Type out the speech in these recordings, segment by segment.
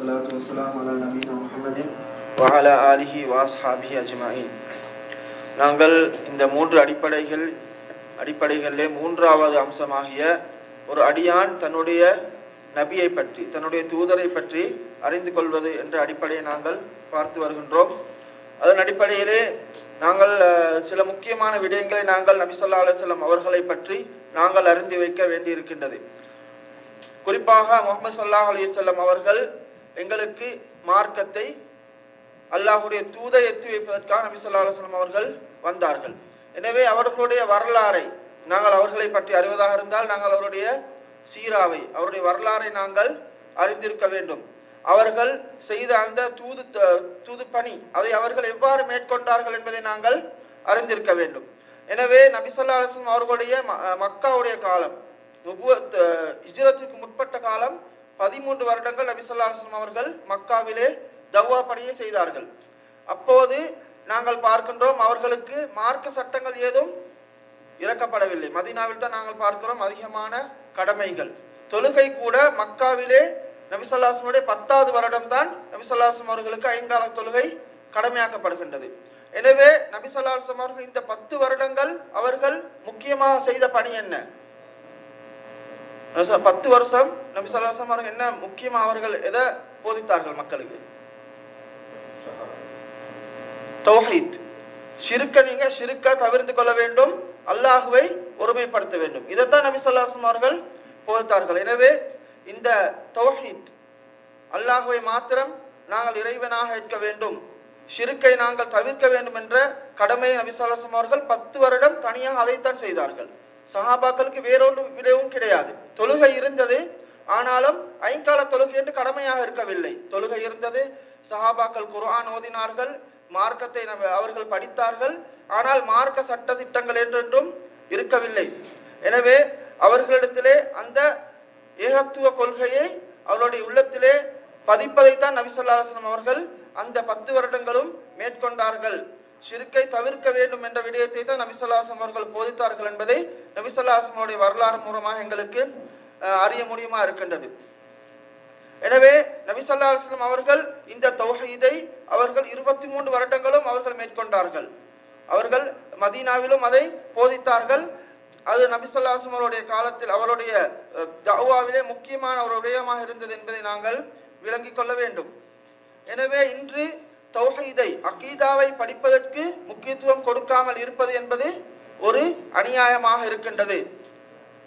வஸ்ஸலாத்து வஸ்ஸலாமு அலா நபியினா முஹம்மதின் வ அலா ஆலிஹி வ அஸ்ஹாபிஹி அஜ்மஈன். நாங்கள் இந்த மூன்று அடிப்படைகளிலே மூன்றாவது அம்சமாகிய ஒரு அடியான் தன்னுடைய நபியை பற்றி, தன்னுடைய தூதரை பற்றி அறிந்து கொள்வது என்ற அடிப்படையை நாங்கள் பார்த்து வருகின்றோம். அதன் அடிப்படையிலே நாங்கள் சில முக்கியமான விடயங்களை நாங்கள் நபி ஸல்லல்லாஹு அலைஹி வஸல்லம் அவர்களை பற்றி நாங்கள் அறிந்து வைக்க வேண்டியிருக்கின்றது. குறிப்பாக முஹம்மது ஸல்லல்லாஹு அலைஹி வஸல்லம் அவர்கள் எங்களுக்கு மார்க்கத்தை, அல்லாஹ்வுடைய தூதை எத்தி வைப்பதற்காக நபி ஸல்லல்லாஹு அலைஹி வஸல்லம் அவர்கள் வந்தார்கள். எனவே அவர்களுடைய வரலாறை நாங்கள் அவர்களை பற்றி அறிவதாக இருந்தால் நாங்கள் அவருடைய சீராவை, அவருடைய வரலாறை நாங்கள் அறிந்திருக்க வேண்டும். அவர்கள் செய்த அந்த தூது பணி, அதை அவர்கள் எவ்வாறு மேற்கொண்டார்கள் என்பதை நாங்கள் அறிந்திருக்க வேண்டும். எனவே நபி ஸல்லல்லாஹு அலைஹி வஸல்லம் அவர்களுடைய மக்காவுடைய காலம், ஹிஜ்ரத்துக்கு முற்பட்ட காலம் 13 வருடங்கள் நபி ஸல்லல்லாஹு அலைஹி வஸல்லம் அவர்கள் மக்காவிலே தவ்வா பணியை செய்தார்கள். அப்போது நாங்கள் பார்க்கின்றோம், அவர்களுக்கு மார்க்க சட்டங்கள் ஏதும் இறக்கப்படவில்லை. மதீனாவில் தான் நாங்கள் பார்க்கிறோம் அதிகமான கடமைகள். தொழுகை கூட மக்காவிலே நபி ஸல்லல்லாஹு அலைஹி வஸல்லம் 10வது வருடம் தான் நபி ஸல்லல்லாஹு அலைஹி வஸல்லம் அவர்களுக்கு 5 கால தொழுகை கடமையாக்கப்படுகின்றது. எனவே நபி ஸல்லல்லாஹு அலைஹி வஸல்லம் அவர்கள் இந்த 10 வருடங்கள் அவர்கள் முக்கியமாக செய்த பணி என்ன? 10 வருஷம் நபி ஸல்லல்லாஹு அலைஹி வஸல்லம் அவர்கள் என்ன முக்கியமாக அவர்கள் எதை போதித்தார்கள் மக்களுக்கு? தௌஹீத், ஷிர்க்க தவிர்த்து கொள்ள வேண்டும், அல்லாஹ்வை ஒருமைப்படுத்த வேண்டும். இதைத்தான் நபி ஸல்லல்லாஹு அலைஹி வஸல்லம் அவர்கள் போதித்தார்கள். எனவே இந்த தௌஹீத், அல்லாஹ்வை மாத்திரம் நாங்கள் இறைவனாக ஏற்க வேண்டும், ஷிர்க்கை நாங்கள் தவிர்க்க வேண்டும் என்ற கடமையை நபி ஸல்லல்லாஹு அலைஹி வஸல்லம் அவர்கள் 10 வருடம் தனியாக அதைத்தான் செய்தார்கள். சஹாபாக்களுக்கு வேறொரு விடவும் கிடையாது. தொழுகை இருந்தது, ஆனாலும் 5 கால தொழுகை என்று கடமையாக இருக்கவில்லை. தொழுகை இருந்தது, சஹாபாக்கள் குர்ஆன் ஓதினார்கள், மார்க்கத்தை அவர்கள் படித்தார்கள், ஆனால் மார்க்க சட்ட திட்டங்கள் என்றென்றும் இருக்கவில்லை. எனவே அவர்களிடத்திலே அந்த ஏகத்துவ கொள்கையை அவருடைய உள்ளத்திலே பதிப்பதைத்தான் நபி ஸல்லல்லாஹு அலைஹி வஸல்லம் அவர்கள் அந்த 10 வருடங்களும் மேற்கொண்டார்கள். ஷிர்க்கை தவிர்க்க வேண்டும் என்ற விடயத்தை தான் நபி ஸல்லல்லாஹு அலைஹி வஸல்லம் அவர்கள் போதித்தார்கள் என்பதை நபி ஸல்லல்லாஹு அலைஹி வஸல்லம் அவருடைய வரலாறு மூலமாக எங்களுக்கு அறிய முடியுமா இருக்கின்றது. எனவே நபி ஸல்லல்லாஹு அலைஹி வஸல்லம் அவர்கள் இந்த தௌஹீதை அவர்கள் 23 வருடங்களும் அவர்கள் மேற்கொண்டார்கள். அவர்கள் மதீனாவிலும் அதை போதித்தார்கள். அது நபி ஸல்லல்லாஹு அலைஹி வஸல்லம் அவருடைய காலத்தில் அவருடைய தஅவாவிலே முக்கியமான ஒரு விடயமாக இருந்தது என்பதை நாங்கள் விளங்கிக் கொள்ள வேண்டும். எனவே இன்று தௌஹீதை, அகீதாவை படிப்பதற்கு முக்கியத்துவம் கொடுக்காமல் இருப்பது என்பது ஒரு அநியாயமாக இருக்கின்றது.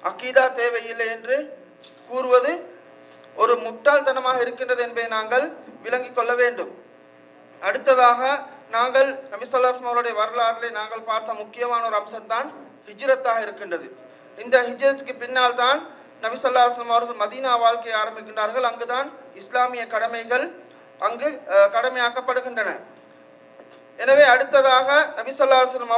அகீதா தேவையில்லை என்று கூறுவது ஒரு முட்டாள்தனமாக இருக்கின்றது என்பதை நாங்கள் விளங்கிக் கொள்ள வேண்டும். அடுத்ததாக நாங்கள் நபி ஸல்லல்லாஹு அலைஹி வஸல்லம் அவருடைய வரலாற்றிலே நாங்கள் பார்த்த முக்கியமான ஒரு அம்சம்தான் ஹிஜ்ரத்தாக இருக்கின்றது. இந்த ஹிஜ்ரத்துக்கு பின்னால் தான் நபி ஸல்லல்லாஹு அலைஹி வஸல்லம் அவர்கள் மதீனா வாழ்க்கையை ஆரம்பிக்கின்றார்கள். அங்குதான் இஸ்லாமிய கடமைகள் அங்கு கடமையாக்கப்படுகின்றன. எனவே அடுத்ததாக நபி ஸல்லல்லாஹு அலைஹி வஸல்லம்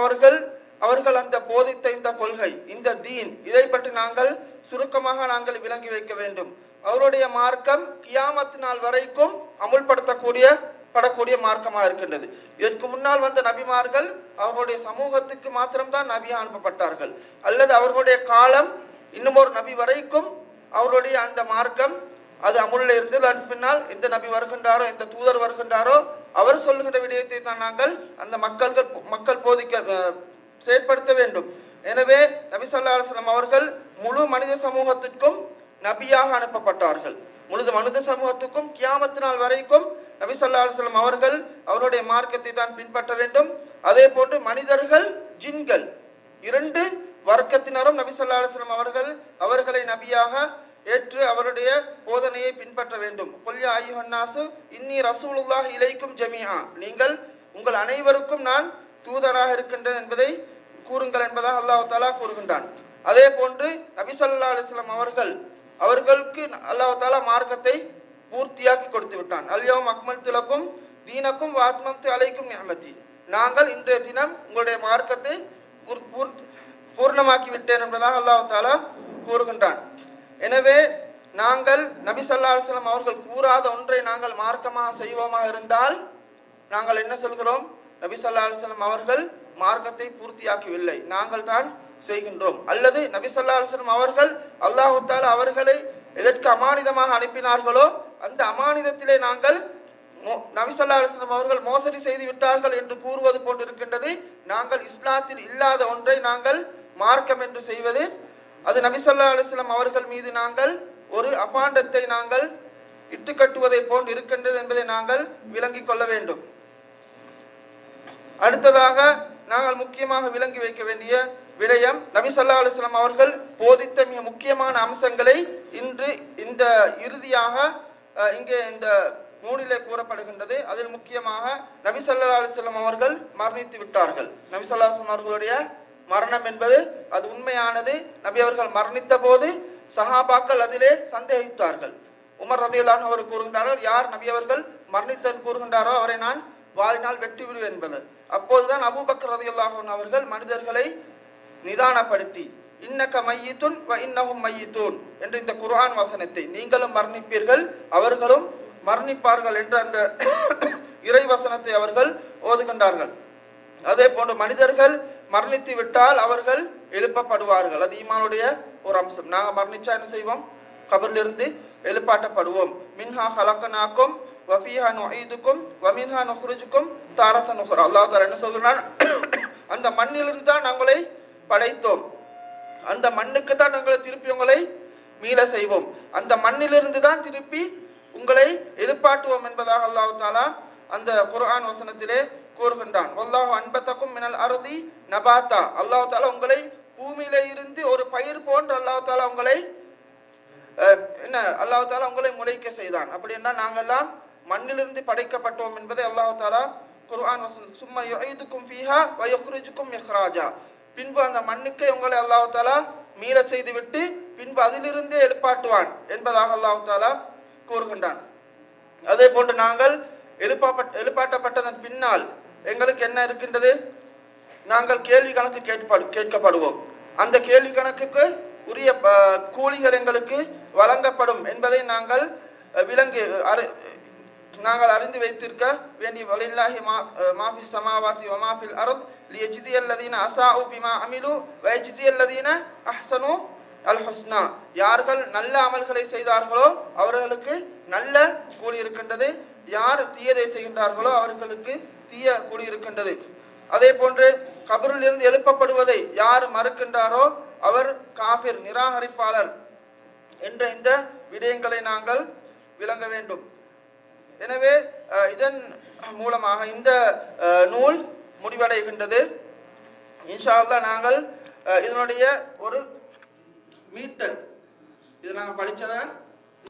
அவர்கள் அந்த போதித்த இந்த கொள்கை, இந்த தீன், இதை பற்றி நாங்கள் சுருக்கமாக நாங்கள் விளங்கி வைக்க வேண்டும். அவருடைய மார்க்கம் கியாமத் நாள் வரைக்கும் அமுல்படுத்தப்படக்கூடிய மார்க்கமாக இருக்கின்றது. இதற்கு முன்னால் வந்த நபிமார்கள் அவர்களுடைய சமூகத்துக்கு மாத்திரம்தான் நபியாக அனுப்பப்பட்டார்கள், அல்லது அவர்களுடைய காலம் இன்னும் ஒரு நபி வரைக்கும் அவருடைய அந்த மார்க்கம் அது அமுல்ல இருந்து அதற்கு பின்னால் எந்த நபி வருகின்றாரோ, எந்த தூதர் வருகின்றாரோ, அவர் சொல்லுகின்ற விடயத்தை தான் நாங்கள் அந்த மக்கள் செயற்படுத்த வேண்டும். எனவே நபி ஸல்லல்லாஹு அலைஹி வஸல்லம் அவர்கள் முழு மனித சமூகத்திற்கும் நபியாக அனுப்பப்பட்டார்கள். முழு மனித சமூகத்துக்கும் கியாமத் நாள் வரைக்கும் நபி ஸல்லல்லாஹு அலைஹி வஸல்லம் அவர்கள் அவருடைய மார்க்கத்தை தான் பின்பற்ற வேண்டும். அதே போன்று மனிதர்கள், ஜின்கள் 2 வர்க்கத்தினரும் நபி ஸல்லல்லாஹு அலைஹி வஸல்லம் அவர்களை நபியாக ஏற்று அவருடைய போதனையை பின்பற்ற வேண்டும். குல் யா அய்யுஹன்னாஸு இன்னி ரசூலுல்லாஹி இலைக்கும் ஜமீஆ, நீங்கள் உங்கள் அனைவருக்கும் நான் தூதராக இருக்கின்றேன் என்பதை கூறுங்கள் என்பதாக அல்லாஹ் தஆலா கூறுகின்றான். அதே போன்று நபி ஸல்லல்லாஹு அலைஹி வஸல்லம் அவர்களுக்கு அல்லாஹ் தஆலா மார்க்கத்தை பூர்த்தியாக்கி கொடுத்து விட்டான். அல்யௌம அக்மல்து லக்கும் தீனக்கும் வ அத்மம்து அலைக்கும் நிஅமதி, நாங்கள் இன்றைய தினம் உங்களுடைய மார்க்கத்தை பூர்ணமாக்கி விட்டேன் என்பதாக அல்லாஹ் தஆலா கூறுகின்றான். எனவே நாங்கள் நபி ஸல்லல்லாஹு அலைஹி வஸல்லம் அவர்கள் கூறாத ஒன்றை நாங்கள் மார்க்கமாக செய்வோமாக இருந்தால் நாங்கள் என்ன சொல்கிறோம்? நபி ஸல்லல்லாஹு அலைஹி வஸல்லம் அவர்கள் மார்க்கத்தை பூர்த்தியாக்கவில்லை, நாங்கள் தான் செய்கின்றோம். அல்லது நபி ஸல்லல்லாஹு அலைஹி வஸல்லம் அவர்கள் அல்லாஹ் தஆலா அவர்களை எதற்கு அமானிதமாக அனுப்பினார்களோ அந்த அமானிதத்திலே நாங்கள் நபி ஸல்லல்லாஹு அலைஹி வஸல்லம் அவர்கள் மோசடி செய்து விட்டார்கள் என்று கூறுவது போன்று இருக்கின்றது. நாங்கள் இஸ்லாத்தில் இல்லாத ஒன்றை நாங்கள் மார்க்கம் என்று செய்வது, அது நபி ஸல்லல்லாஹு அலைஹி வஸல்லம் அவர்கள் மீது நாங்கள் ஒரு அபாண்டத்தை நாங்கள் இட்டுக்கட்டுவதை போன்று இருக்கின்றது என்பதை நாங்கள் விளங்கிக் கொள்ள வேண்டும். அடுத்ததாக நாங்கள் முக்கியமாக விளங்கி வைக்க வேண்டிய விடயம், நபி ஸல்லல்லாஹு அலைஹி வஸல்லம் அவர்கள் போதித்த மிக முக்கியமான அம்சங்களை இன்று இந்த இறுதியாக இங்கே இந்த நூலிலே கூறப்படுகின்றது. அதில் முக்கியமாக நபி ஸல்லல்லாஹு அலைஹி வஸல்லம் அவர்கள் மரணித்து விட்டார்கள். நபி ஸல்லல்லாஹு அலைஹி வஸல்லம் அவர்களுடைய மரணம் என்பது அது உண்மையானது. நபி அவர்கள் மரணித்த போது சஹாபாக்கள் அதிலே சந்தேகித்தார்கள். உமர் ரலியல்லாஹு அன்ஹு அவர் கூறுகின்றார்கள், யார் நபி அவர்கள் மரணித்தல் கூறுகின்றாரோ அவரை நான் வாளினால் வெட்டி விடுவேன் என்பது. அப்போதுதான் அபூபக்கர் ரலியல்லாஹு அன்ஹு அவர்கள் மனிதர்களை நிதானப்படுத்தி இன்னக மையித்துன் வ இன்னஹும் மையித்தூன் என்று இந்த குர்ஆன் வசனத்தை, நீங்களும் மரணிப்பீர்கள் அவர்களும் மரணிப்பார்கள் என்ற அந்த இறை வசனத்தை அவர்கள் ஓதுகின்றார்கள். அதே போன்று மனிதர்கள் மரணித்து விட்டால் அவர்கள் எழுப்பப்படுவார்கள். அது ஈமானுடைய ஒரு அம்சம். நாங்கள் மரணிச்சா என்ன செய்வோம்? கபரிலிருந்து எழுப்பாட்டப்படுவோம். மின்ஹா ஹலக்னாக்கும் வ ஃபீஹா நுஈதுக்கும் வ மின்ஹா நுக்ரிஜுக்கும் தாரத்தன் உக்ரா. அல்லாஹ் தஆலா என்ன சொல்றான்? அந்த மண்ணிலிருந்து தான் நாங்களை படைத்தோம், அந்த மண்ணுக்கு தான் நாங்கள் திருப்பி உங்களை மீள செய்வோம், அந்த மண்ணிலிருந்து தான் திருப்பி உங்களை எழுப்பாட்டுவோம் என்பதாக அல்லாஹ் தஆலா அந்த குர்ஆன் வசனத்திலே கூறுகின்றான். வல்லாஹு அன்பதக்கும் மினல் அர்தி நபாத்தா. அல்லாஹ் தஆலா உங்களை பூமியிலே இருந்து ஒரு பயிர் போன்று அல்லாஹ் தஆலா உங்களை அல்லாஹ் தஆலா உங்களை முளைக்க செய்தான். அப்படி என்றால் நாங்கெல்லாம் மண்ணிலிருந்து படைக்கப்பட்டோம் என்பதை அல்லாஹ் தஆலா குர்ஆன் வசனம் சும்மா யுஈதுக்கும் ஃபீஹா வ யுக்ரிஜுக்கும் இக்ராஜா. பின்பு அந்த மண்ணுக்கே உங்களை அல்லாஹ் தஆலா மீள செய்துவிட்டு பின்பு அதிலிருந்தே எழுப்பாட்டுவான் என்பதாக அல்லாஹ் தஆலா கூறுகின்றான். அதே போன்று நாங்கள் எழுப்பாட்டப்பட்டதன் பின்னால் எங்களுக்கு என்ன இருக்கின்றது? நாங்கள் கேள்வி கணக்கு கேட்கப்படுவோம். அந்த கேள்வி கணக்குக்கு உரிய கூலிகள் எங்களுக்கு வழங்கப்படும் என்பதை நாங்கள் நாங்கள் அறிந்து வைத்திருக்க வேண்டிய வலில்லாஹி மா ஃபிஸ் ஸமாவாதி வ மா ஃபில் அர்த் லியஜ்ஸியல்லதீன அஸாஉ பிமா அமிலு வ யஜ்ஸியல்லதீன அஹ்ஸனு அல் ஹுஸ்னா. யார்கள் நல்ல அமல்களை செய்தார்களோ அவர்களுக்கு நல்ல கூலி இருக்கின்றது, யார் தீயதை செய்கின்றார்களோ அவர்களுக்கு தீய கூலி இருக்கின்றது. அதே போன்று கபரில் இருந்து எழுப்பப்படுவதை யார் மறுக்கின்றாரோ அவர் காஃபிர், நிராகரிப்பாளர் என்ற இந்த விடயங்களை நாங்கள் விளங்க வேண்டும். எனவே இதன் மூலமாக இந்த நூல் முடிவடைகின்றது. இன்ஷா அல்லாஹ் நாங்கள் இதனுடைய ஒரு மீட்டர், இது நாங்கள் படித்ததை